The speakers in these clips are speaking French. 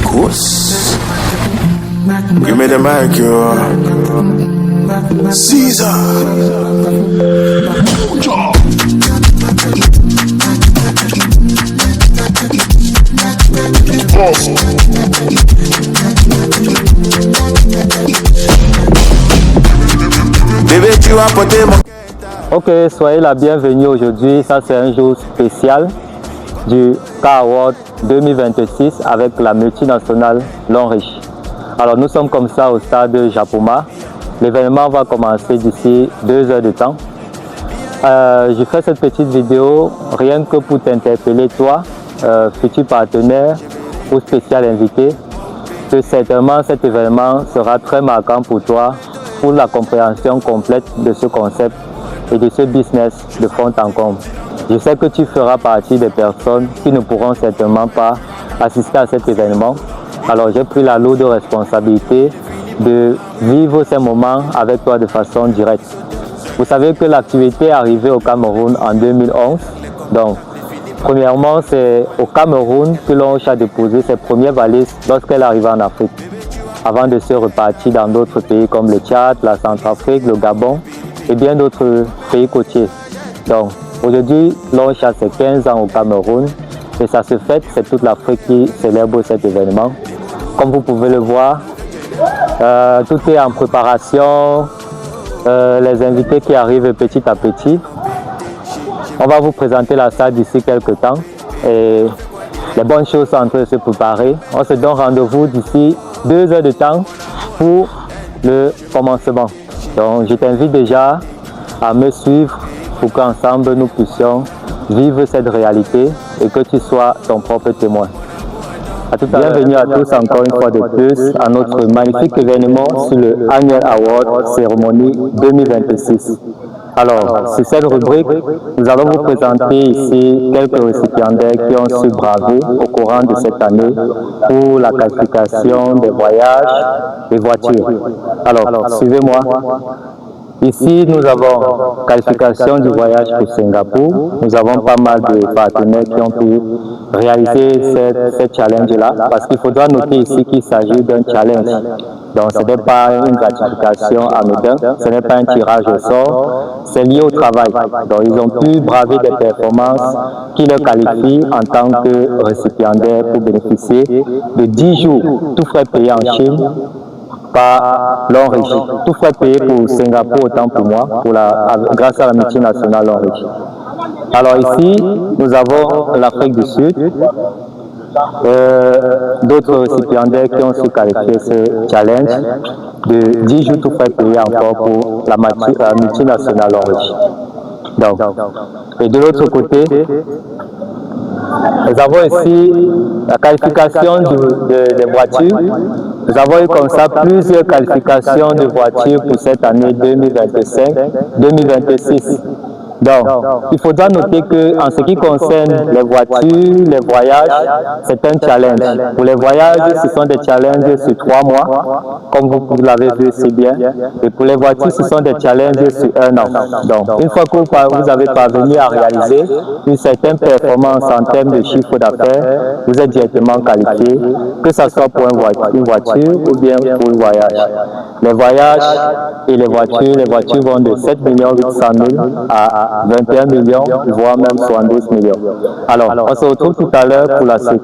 Course. Give me the mic, yo. Caesar. Bébé, tu vas porter mon... Ok, soyez la bienvenue aujourd'hui. Ça, c'est un jour spécial du Car Award 2026 avec la multinationale L'Enrichi. Alors, nous sommes comme ça au stade Japoma. L'événement va commencer d'ici 2 heures de temps. Je fais cette petite vidéo rien que pour t'interpeller, toi, futur partenaire ou spécial invité, que certainement cet événement sera très marquant pour toi, pour la compréhension complète de ce concept et de ce business de fond en comble. Je sais que tu feras partie des personnes qui ne pourront certainement pas assister à cet événement. Alors j'ai pris la lourde responsabilité de vivre ces moments avec toi de façon directe. Vous savez que l'activité est arrivée au Cameroun en 2011. Donc, premièrement, c'est au Cameroun que l'Onrichi a déposé ses premières valises lorsqu'elle arrive en Afrique, avant de se repartir dans d'autres pays comme le Tchad, la Centrafrique, le Gabon et bien d'autres pays côtiers. Donc, aujourd'hui, l'Onrichi a ses 15 ans au Cameroun et ça se fête, c'est toute l'Afrique qui célèbre cet événement. Comme vous pouvez le voir, tout est en préparation, les invités qui arrivent petit à petit. On va vous présenter la salle d'ici quelques temps et les bonnes choses sont en train de se préparer. On se donne rendez-vous d'ici 2 heures de temps pour le commencement. Donc je t'invite déjà à me suivre pour qu'ensemble nous puissions vivre cette réalité et que tu sois ton propre témoin. Bienvenue à tous encore une fois de plus à notre magnifique événement sur le Annual Award Cérémonie 2026. Alors, sur cette rubrique, nous allons vous présenter ici quelques récipiendaires qui ont su braver au courant de cette année pour la qualification des voyages et voitures. Alors, suivez-moi. Ici, nous avons qualification du voyage pour Singapour. Nous avons pas mal de partenaires qui ont pu réaliser cette challenge-là, parce qu'il faudra noter ici qu'il s'agit d'un challenge. Donc, ce n'est pas une gratification anodine, ce n'est pas un tirage au sort, c'est lié au travail. Donc, ils ont pu braver des performances qui leur qualifient en tant que récipiendaires pour bénéficier de 10 jours, tout frais payés en Chine, par L'Enrichi. Tout frais payé pour Singapour, autant pour moi, grâce à la multinationale L'Enrichi. Alors ici, nous avons l'Afrique du Sud, d'autres récipiendaires qui ont su qualifier ce challenge de 10 jours tout frais payé encore pour la multinationale L'Enrichi. Donc, et de l'autre côté, nous avons ici la qualification des voitures. Nous avons eu comme ça plusieurs qualifications de voitures pour cette année 2025-2026. Donc, il faudra noter qu'en ce qui concerne les voitures, les voyages, c'est un challenge. Pour les voyages, ce sont des challenges sur 3 mois, comme vous l'avez vu si bien. Et pour les voitures, ce sont des challenges sur 1 an. Donc, une fois que vous avez parvenu à réaliser une certaine performance en termes de chiffre d'affaires, vous êtes directement qualifié, que ce soit pour une voiture ou bien pour le voyage. Les voyages et les voitures vont de 7 800 000 à 21 millions, voire même 72 millions. Alors, on se retrouve tout à l'heure pour la suite.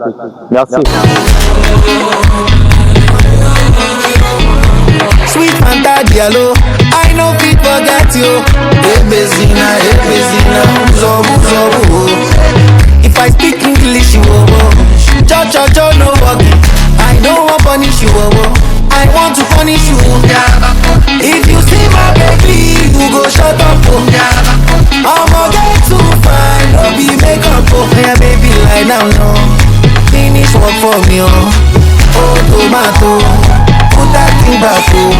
Merci. Sweet Fanta Diallo, I know fit forget you. Hey Bezina, if I speak English, you cho no walking. I don't want punish you, I want to punish you. If you see my baby, you go shut up. I'ma get too fine, no be make up. Yeah, baby, lie down, no. Finish work for me, oh tomato, put that thing back, baby.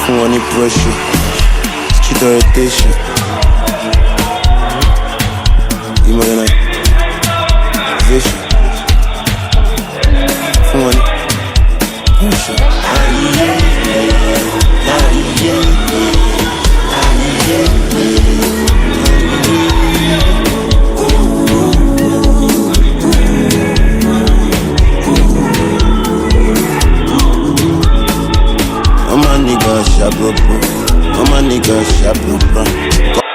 fún wọn ní pressure. Street orientation. Immunization. Fún wọn ní pressure. I'm a nigga, shabba, I'm a nigga, shabba.